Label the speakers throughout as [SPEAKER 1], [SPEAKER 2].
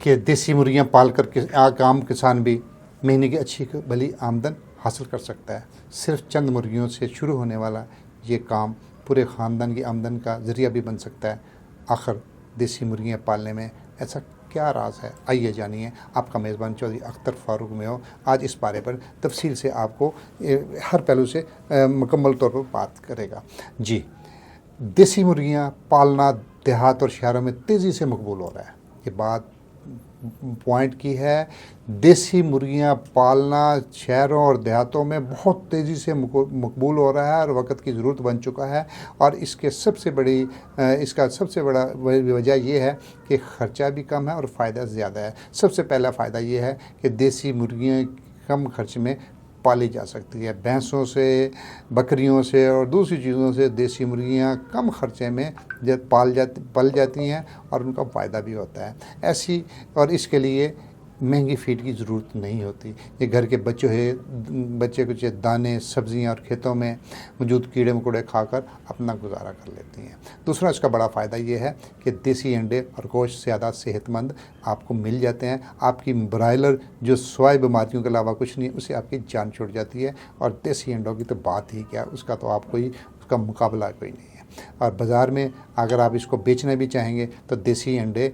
[SPEAKER 1] کہ دیسی مرغیاں پال کر کے عام کسان بھی مہینے کی اچھی بھلی آمدن حاصل کر سکتا ہے؟ صرف چند مرغیوں سے شروع ہونے والا یہ کام پورے خاندان کی آمدن کا ذریعہ بھی بن سکتا ہے۔ آخر دیسی مرغیاں پالنے میں ایسا کیا راز ہے؟ آئیے جانیے۔ آپ کا میزبان چودھری اختر فاروق میں ہو آج اس بارے پر تفصیل سے آپ کو ہر پہلو سے مکمل طور پر بات کرے گا۔ جی، دیسی مرغیاں پالنا دیہات اور شہروں میں تیزی سے مقبول ہو رہا ہے۔ یہ بات پوائنٹ کی ہے، دیسی مرغیاں پالنا شہروں اور دیہاتوں میں بہت تیزی سے مقبول ہو رہا ہے اور وقت کی ضرورت بن چکا ہے، اور اس کا سب سے بڑا وجہ یہ ہے کہ خرچہ بھی کم ہے اور فائدہ زیادہ ہے۔ سب سے پہلا فائدہ یہ ہے کہ دیسی مرغیاں کم خرچ میں پالی جا سکتی ہے۔ بھینسوں سے، بکریوں سے اور دوسری چیزوں سے دیسی مرغیاں کم خرچے میں پل جاتی ہیں اور ان کا فائدہ بھی ہوتا ہے ایسی، اور اس کے لیے مہنگی فیڈ کی ضرورت نہیں ہوتی۔ یہ گھر کے بچے کچھ دانے، سبزیاں اور کھیتوں میں موجود کیڑے مکوڑے کھا کر اپنا گزارا کر لیتی ہیں۔ دوسرا اس کا بڑا فائدہ یہ ہے کہ دیسی انڈے اور گوشت زیادہ صحت مند آپ کو مل جاتے ہیں۔ آپ کی برائلر جو سوائے بیماریوں کے علاوہ کچھ نہیں، اسے آپ کی جان چھوڑ جاتی ہے، اور دیسی انڈوں کی تو بات ہی کیا، اس کا تو اس کا مقابلہ کوئی نہیں ہے۔ اور بازار میں اگر آپ اس کو بیچنا بھی چاہیں گے تو دیسی انڈے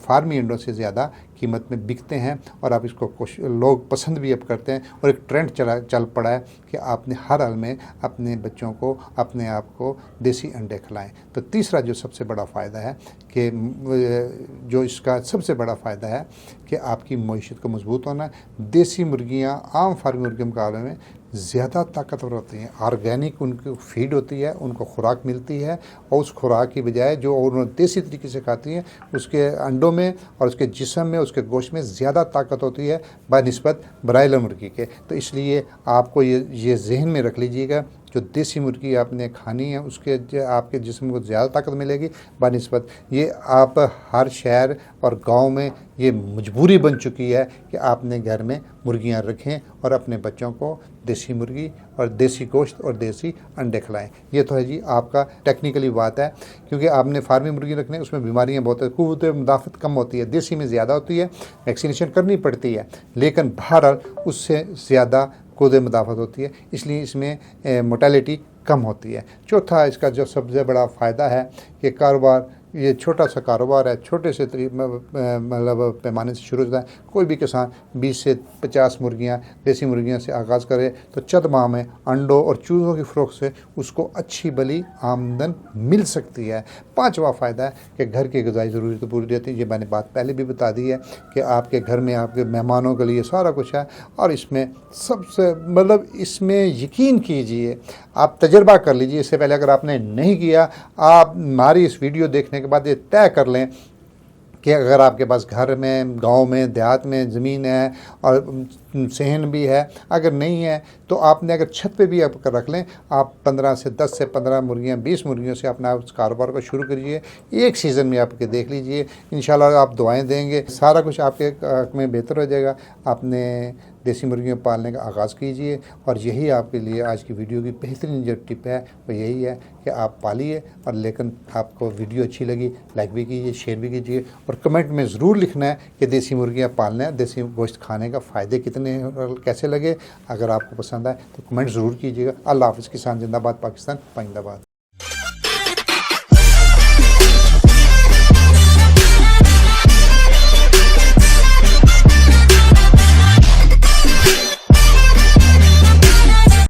[SPEAKER 1] فارمی انڈوں سے زیادہ قیمت میں بکتے ہیں، اور آپ اس کو لوگ پسند بھی اب کرتے ہیں، اور ایک ٹرینڈ چل پڑا ہے کہ آپ نے ہر حال میں اپنے بچوں کو، اپنے آپ کو دیسی انڈے کھلائیں۔ تو تیسرا جو سب سے بڑا فائدہ ہے کہ کہ آپ کی معیشت کو مضبوط ہونا ہے۔ دیسی مرغیاں عام فارمی مرغیوں کے مقابلے میں زیادہ طاقتور ہوتی ہیں۔ آرگینک ان کی فیڈ ہوتی ہے، ان کو خوراک ملتی ہے، اور اس خوراک کی بجائے جو انہوں دیسی طریقے سے کھاتی ہیں، اس کے انڈوں میں اور اس کے جسم میں، اس کے گوشت میں زیادہ طاقت ہوتی ہے بنسبت برائلر مرغی کے۔ تو اس لیے آپ کو یہ ذہن میں رکھ لیجئے گا، جو دیسی مرغی آپ نے کھانی ہے اس کے آپ کے جسم کو زیادہ طاقت ملے گی بنسبت۔ یہ آپ ہر شہر اور گاؤں میں یہ مجبوری بن چکی ہے کہ آپ نے گھر میں مرغیاں رکھیں اور اپنے بچوں کو دیسی مرغی اور دیسی گوشت اور دیسی انڈے کھلائیں۔ یہ تو ہے جی آپ کا ٹیکنیکلی بات ہے، کیونکہ آپ نے فارمی مرغی رکھنے، اس میں بیماریاں بہت ہیں، قوت مدافعت کم ہوتی ہے، دیسی میں زیادہ ہوتی ہے، ویکسینیشن کرنی پڑتی ہے، لیکن بہرحال اس سے زیادہ قوت مدافعت ہوتی ہے، اس لیے اس میں موٹیلٹی کم ہوتی ہے۔ چوتھا اس کا جو سب سے بڑا فائدہ ہے کہ کاروبار، یہ چھوٹا سا کاروبار ہے، چھوٹے سے مطلب پیمانے سے شروع ہوتا ہے۔ کوئی بھی کسان 20 سے 50 مرغیاں، دیسی مرغیاں سے آغاز کرے تو چند ماہ میں انڈوں اور چوزوں کی فروخت سے اس کو اچھی بھلی آمدن مل سکتی ہے۔ پانچواں فائدہ ہے کہ گھر کی غذائی ضرورتیں پوری رہتی ہیں۔ یہ میں نے بات پہلے بھی بتا دی ہے کہ آپ کے گھر میں آپ کے مہمانوں کے لیے سارا کچھ ہے، اور اس میں سب سے اس میں یقین کیجئے، آپ تجربہ کر لیجئے، اس سے پہلے اگر آپ نے نہیں کیا، آپ ہماری اس ویڈیو دیکھنے کے بعد یہ طے کر لیں کہ اگر آپ کے پاس گھر میں، گاؤں میں، دیہات میں زمین ہے اور صحن بھی ہے، اگر نہیں ہے تو آپ نے اگر چھت پہ بھی آپ رکھ لیں، آپ 10 سے 15 مرغیاں، 20 مرغیوں سے اپنا اس کاروبار کو شروع کریے۔ ایک سیزن میں آپ کے دیکھ لیجئے، انشاءاللہ آپ دعائیں دیں گے، سارا کچھ آپ کے حق میں بہتر ہو جائے گا۔ آپ نے دیسی مرغیاں پالنے کا آغاز کیجئے، اور یہی آپ کے لیے آج کی ویڈیو کی بہترین جو ٹپ ہے وہ یہی ہے کہ آپ پالیے، اور لیکن آپ کو ویڈیو اچھی لگی لائک بھی کیجئے، شیئر بھی کیجئے، اور کمنٹ میں ضرور لکھنا ہے کہ دیسی مرغیاں پالنا ہے، دیسی گوشت کھانے کا فائدے کتنے کیسے لگے۔ اگر آپ کو پسند آئے تو کمنٹ ضرور کیجیے گا۔ اللہ حافظ۔ کسان زندہ باد، پاکستان پائندہ باد۔